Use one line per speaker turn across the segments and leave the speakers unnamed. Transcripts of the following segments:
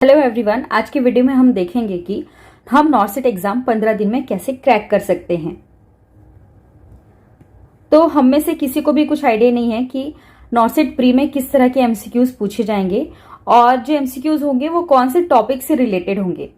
Hello everyone, आज की video में हम देखेंगे कि हम नॉर्सेट एग्जाम 15 दिन में कैसे क्रैक कर सकते हैं। तो हम में से किसी को भी कुछ आइडिया नहीं है कि नॉर्सेट प्री में किस तरह के एमसीक्यूज पूछे जाएंगे और जो एमसीक्यूज होंगे वो कौन से टॉपिक से रिलेटेड होंगे।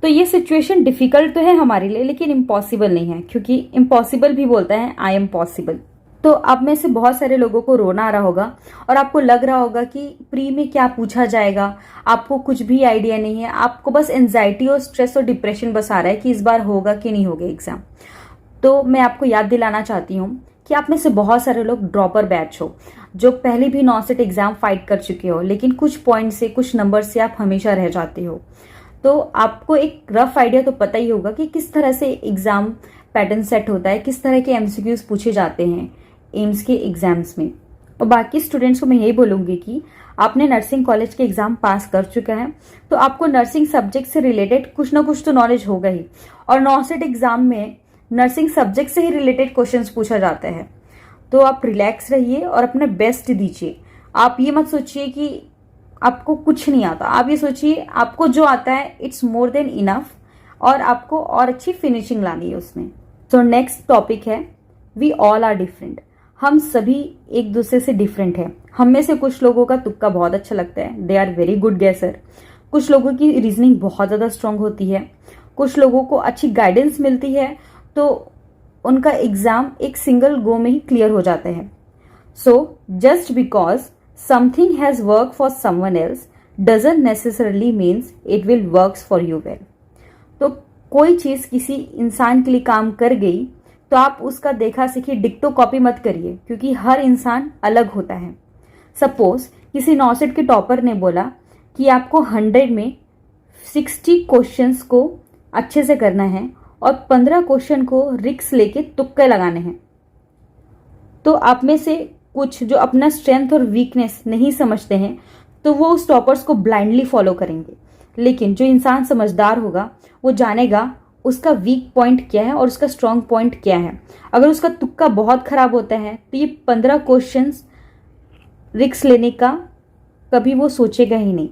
तो ये सिचुएशन डिफिकल्ट तो है हमारे लिए, लेकिन इम्पॉसिबल नहीं है, क्योंकि इम्पॉसिबल भी बोलता है आई एम पॉसिबल। तो आप में से बहुत सारे लोगों को रोना आ रहा होगा और आपको लग रहा होगा कि प्री में क्या पूछा जाएगा, आपको कुछ भी आइडिया नहीं है, आपको बस एंजाइटी और स्ट्रेस और डिप्रेशन बस आ रहा है कि इस बार होगा कि नहीं होगा एग्जाम। तो मैं आपको याद दिलाना चाहती हूँ कि आप में से बहुत सारे लोग ड्रॉपर बैच हो, जो पहले भी नॉर्सेट एग्जाम फाइट कर चुके हो, लेकिन कुछ पॉइंट से कुछ नंबर से आप हमेशा रह जाते हो। तो आपको एक रफ आइडिया तो पता ही होगा कि किस तरह से एग्जाम पैटर्न सेट होता है, किस तरह के एमसीक्यूज पूछे जाते हैं एम्स के एग्जाम्स में। और बाकी स्टूडेंट्स को मैं यही बोलूंगी कि आपने नर्सिंग कॉलेज के एग्जाम पास कर चुका है, तो आपको नर्सिंग सब्जेक्ट से रिलेटेड कुछ ना कुछ तो नॉलेज होगा ही। और नॉर्सेट एग्जाम में नर्सिंग सब्जेक्ट से ही रिलेटेड क्वेश्चंस पूछा जाता है। तो आप रिलैक्स रहिए और अपना बेस्ट दीजिए। आप ये मत सोचिए कि आपको कुछ नहीं आता, आप ये सोचिए आपको जो आता है इट्स मोर देन इनफ, और आपको और अच्छी फिनिशिंग लानी है उसमें। तो नेक्स्ट टॉपिक है वी ऑल आर डिफरेंट। हम सभी एक दूसरे से डिफरेंट हैं। हम में से कुछ लोगों का तुक्का बहुत अच्छा लगता है, दे आर वेरी गुड गेसर। कुछ लोगों की रीजनिंग बहुत ज़्यादा स्ट्रांग होती है, कुछ लोगों को अच्छी गाइडेंस मिलती है, तो उनका एग्जाम एक सिंगल गो में ही क्लियर हो जाता है। So just because something has work for someone else doesn't necessarily means it will works for you well. तो कोई चीज़ किसी इंसान के लिए काम कर गई तो आप उसका देखा सीखी डिक्टो कॉपी मत करिए, क्योंकि हर इंसान अलग होता है। सपोज किसी नॉर्सेट के टॉपर ने बोला कि आपको 100 में 60 क्वेश्चंस को अच्छे से करना है और 15 क्वेश्चन को रिक्स लेके तुक्के लगाने हैं। तो आप में से कुछ जो अपना स्ट्रेंथ और वीकनेस नहीं समझते हैं, तो वो उस टॉपर्स को ब्लाइंडली फॉलो करेंगे। लेकिन जो इंसान समझदार होगा वो जानेगा उसका वीक पॉइंट क्या है और उसका स्ट्रॉन्ग पॉइंट क्या है। अगर उसका तुक्का बहुत खराब होता है तो ये 15 क्वेश्चंस रिक्स लेने का कभी वो सोचेगा ही नहीं,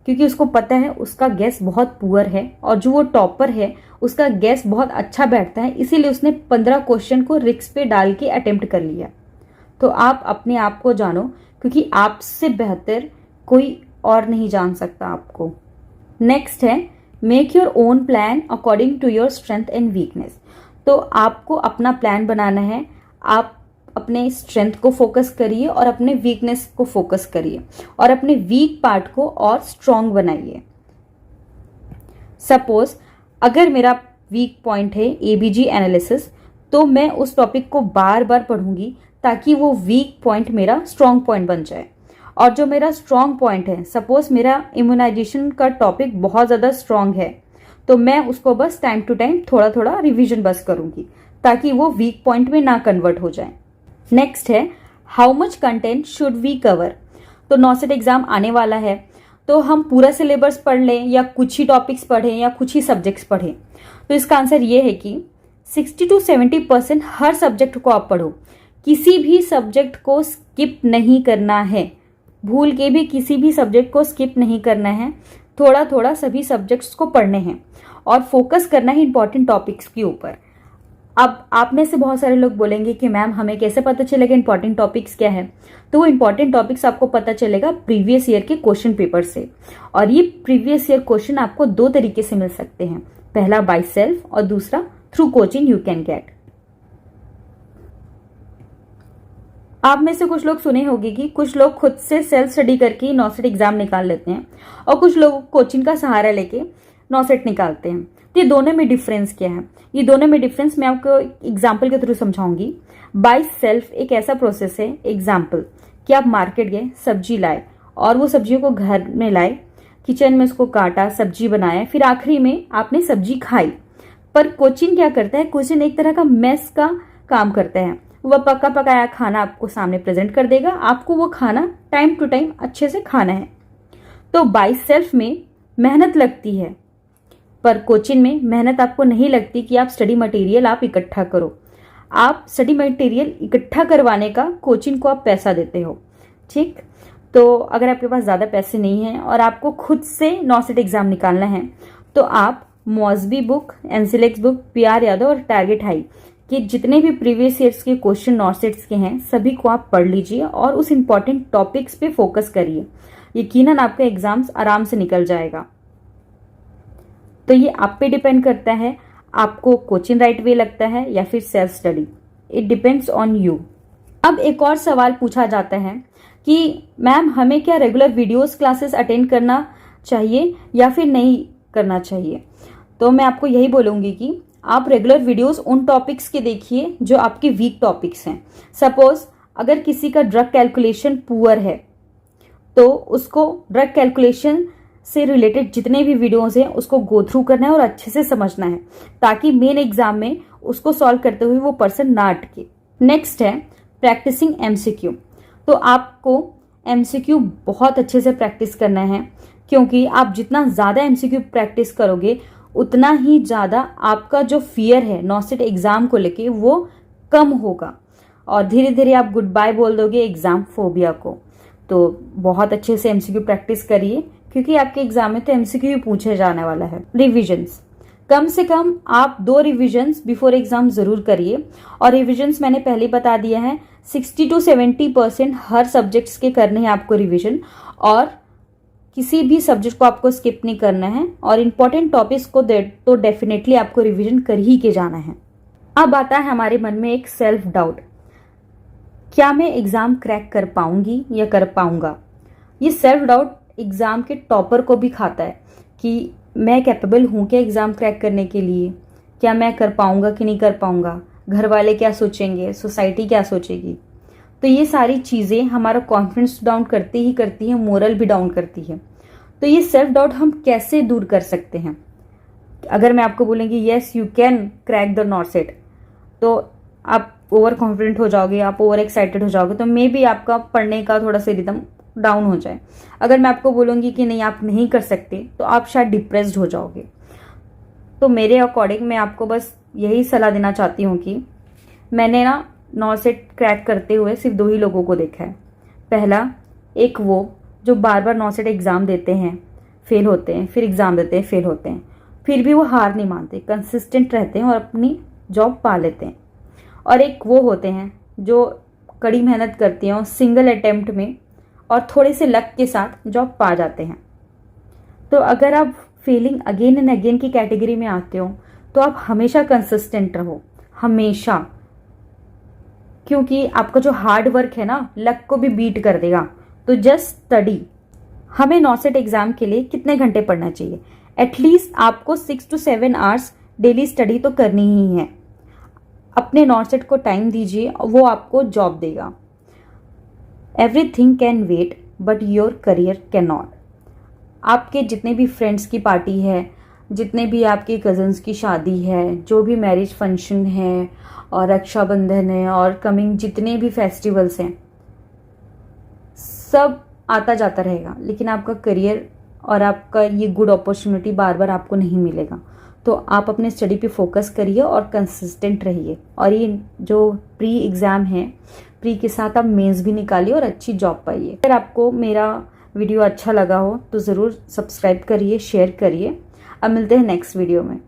क्योंकि उसको पता है उसका गैस बहुत पुअर है और जो वो टॉपर है उसका गैस बहुत अच्छा बैठता है, इसीलिए उसने 15 क्वेश्चन को रिक्स पे डाल के अटेम्प्ट कर लिया। तो आप अपने आप को जानो, क्योंकि आपसे बेहतर कोई और नहीं जान सकता आपको। नेक्स्ट है make your own plan according to your strength and weakness. तो आपको अपना प्लान बनाना है, आप अपने स्ट्रेंथ को फोकस करिए और अपने वीकनेस को फोकस करिए और अपने वीक पार्ट को और स्ट्रॉन्ग बनाइए। सपोज अगर मेरा वीक पॉइंट है एबीजी एनालिसिस, तो मैं उस टॉपिक को बार बार पढ़ूंगी ताकि वो वीक पॉइंट मेरा स्ट्रॉन्ग पॉइंट बन जाए। और जो मेरा स्ट्रॉन्ग पॉइंट है, सपोज मेरा इम्यूनाइजेशन का टॉपिक बहुत ज़्यादा स्ट्रॉन्ग है, तो मैं उसको बस टाइम टू टाइम थोड़ा थोड़ा रिवीजन बस करूंगी ताकि वो वीक पॉइंट में ना कन्वर्ट हो जाए। नेक्स्ट है how much content should we cover. तो नॉर्सेट एग्जाम आने वाला है, तो हम पूरा सिलेबस पढ़ लें या कुछ ही टॉपिक्स पढ़ें या कुछ ही सब्जेक्ट्स पढ़ें। तो इसका आंसर ये है कि 60 to 70% हर सब्जेक्ट को आप पढ़ो। किसी भी सब्जेक्ट को स्किप नहीं करना है, भूल के भी किसी भी सब्जेक्ट को स्किप नहीं करना है। थोड़ा थोड़ा सभी सब्जेक्ट्स को पढ़ने हैं और फोकस करना है इंपॉर्टेंट टॉपिक्स के ऊपर। अब आप में से बहुत सारे लोग बोलेंगे कि मैम हमें कैसे पता चलेगा इंपॉर्टेंट टॉपिक्स क्या है। तो वो इंपॉर्टेंट टॉपिक्स आपको पता चलेगा प्रीवियस ईयर के क्वेश्चन पेपर से, और ये प्रीवियस ईयर क्वेश्चन आपको 2 तरीके से मिल सकते हैं, पहला बाय सेल्फ और दूसरा through coaching you can get. आप में से कुछ लोग सुने होंगे कि कुछ लोग खुद से सेल्फ स्टडी करके नॉर्सेट एग्जाम निकाल लेते हैं और कुछ लोग कोचिंग का सहारा लेके नॉर्सेट निकालते हैं। तो ये दोनों में डिफरेंस क्या है? ये दोनों में डिफरेंस मैं आपको एग्जाम्पल के थ्रू समझाऊंगी। बाय सेल्फ एक ऐसा प्रोसेस है, एग्जाम्पल कि आप मार्केट गए, सब्जी लाए और वो सब्जियों को घर में लाए, किचन में उसको काटा, सब्जी बनाया, फिर आखिरी में आपने सब्जी खाई। पर कोचिंग क्या करता है? कोचिंग एक तरह का मेस का काम करता है। वह पका पकाया खाना आपको सामने प्रेजेंट कर देगा, आपको वो खाना टाइम टू टाइम अच्छे से खाना है। तो बाय सेल्फ में मेहनत लगती है, पर कोचिंग में मेहनत आपको नहीं लगती कि आप स्टडी मटेरियल आप इकट्ठा करो। आप स्टडी मटेरियल इकट्ठा करवाने का कोचिंग को आप पैसा देते हो, ठीक। तो अगर आपके पास ज़्यादा पैसे नहीं हैं और आपको खुद से नॉसेट एग्ज़ाम निकालना है तो आप मॉसबी बुक, एनसीलेक्स बुक, पीआर यादव और टारगेट हाई के जितने भी प्रीवियस ईयर्स के क्वेश्चन नॉसेट्स के हैं सभी को आप पढ़ लीजिए और उस इम्पॉर्टेंट टॉपिक्स पे फोकस करिए। यकीनन आपका एग्जाम्स आराम से निकल जाएगा। तो ये आप पे डिपेंड करता है, आपको कोचिंग राइट वे लगता है या फिर self study, it depends on you. अब एक और सवाल पूछा जाता है कि मैम हमें क्या रेगुलर वीडियोस क्लासेस अटेंड करना चाहिए या फिर नहीं करना चाहिए। तो मैं आपको यही बोलूँगी कि आप रेगुलर वीडियोस उन टॉपिक्स के देखिए जो आपके वीक टॉपिक्स हैं। सपोज अगर किसी का ड्रग कैलकुलेशन पुअर है तो उसको ड्रग कैलकुलेशन से रिलेटेड जितने भी वीडियोस हैं उसको गो थ्रू करना है और अच्छे से समझना है ताकि मेन एग्जाम में उसको सॉल्व करते हुए वो पर्सन ना अटके। नेक्स्ट है प्रैक्टिसिंग एमसीक्यू। तो आपको एमसीक्यू बहुत अच्छे से प्रैक्टिस करना है क्योंकि आप जितना ज़्यादा एमसीक्यू प्रैक्टिस करोगे उतना ही ज़्यादा आपका जो फियर है नॉसेट एग्ज़ाम को लेके वो कम होगा और धीरे धीरे आप गुड बाय बोल दोगे एग्ज़ाम फोबिया को। तो बहुत अच्छे से एमसीक्यू प्रैक्टिस करिए क्योंकि आपके एग्ज़ाम में तो एमसीक्यू ही पूछे जाने वाला है। रिविजन्स, कम से कम आप 2 रिविजन्स बिफोर एग्ज़ाम ज़रूर करिए और रिविजन्स मैंने पहले बता दिया है 60 to 70% हर सब्जेक्ट्स के करने हैं आपको रिविजन और किसी भी सब्जेक्ट को आपको स्किप नहीं करना है और इम्पॉर्टेंट टॉपिक्स को तो डेफिनेटली आपको रिवीजन कर ही के जाना है। अब आता है हमारे मन में एक सेल्फ डाउट, क्या मैं एग्ज़ाम क्रैक कर पाऊंगी या कर पाऊंगा। ये सेल्फ डाउट एग्ज़ाम के टॉपर को भी खाता है कि मैं कैपेबल हूँ क्या एग्ज़ाम क्रैक करने के लिए, क्या मैं कर पाऊंगा कि नहीं कर पाऊंगा, घर वाले क्या सोचेंगे, सोसाइटी क्या सोचेगी। तो ये सारी चीज़ें हमारा कॉन्फिडेंस डाउन करती हैं, मोरल भी डाउन करती है। तो ये सेल्फ डाउट हम कैसे दूर कर सकते हैं। अगर मैं आपको बोलूँगी yes you can crack the नॉसेट तो आप ओवर कॉन्फिडेंट हो जाओगे, आप ओवर एक्साइटेड हो जाओगे, तो मे बी आपका पढ़ने का थोड़ा सा रिदम डाउन हो जाए। अगर मैं आपको बोलूँगी कि नहीं आप नहीं कर सकते तो आप शायद डिप्रेस्ड हो जाओगे। तो मेरे अकॉर्डिंग मैं आपको बस यही सलाह देना चाहती हूँ कि मैंने ना नॉसेट क्रैक करते हुए सिर्फ 2 ही लोगों को देखा है। पहला, एक वो जो बार बार नॉसेट एग्ज़ाम देते हैं, फेल होते हैं, फिर एग्ज़ाम देते हैं, फेल होते हैं, फिर भी वो हार नहीं मानते, कंसिस्टेंट रहते हैं और अपनी जॉब पा लेते हैं। और एक वो होते हैं जो कड़ी मेहनत करते हैं और सिंगल अटेम्प्ट में और थोड़े से लक के साथ जॉब पा जाते हैं। तो अगर आप फेलिंग अगेन एंड अगेन की कैटेगरी में आते हो तो आप हमेशा कंसिस्टेंट रहो, हमेशा, क्योंकि आपका जो हार्ड वर्क है ना लक को भी बीट कर देगा। तो जस्ट स्टडी। हमें नॉसेट एग्ज़ाम के लिए कितने घंटे पढ़ना चाहिए? एटलीस्ट आपको 6 to 7 आवर्स डेली स्टडी तो करनी ही है। अपने नॉसेट को टाइम दीजिए, वो आपको जॉब देगा। Everything can wait but your career can not. आपके जितने भी फ्रेंड्स की पार्टी है, जितने भी आपके कज़न्स की शादी है, जो भी मैरिज फंक्शन है और रक्षाबंधन है और कमिंग जितने भी फेस्टिवल्स हैं, सब आता जाता रहेगा, लेकिन आपका करियर और आपका ये गुड अपॉर्चुनिटी बार बार आपको नहीं मिलेगा। तो आप अपने स्टडी पे फोकस करिए और कंसिस्टेंट रहिए। और ये जो प्री एग्ज़ाम है, प्री के साथ आप मेंस भी निकालिए और अच्छी जॉब पाइए। अगर आपको मेरा वीडियो अच्छा लगा हो तो ज़रूर सब्सक्राइब करिए, शेयर करिए। अब मिलते हैं नेक्स्ट वीडियो में।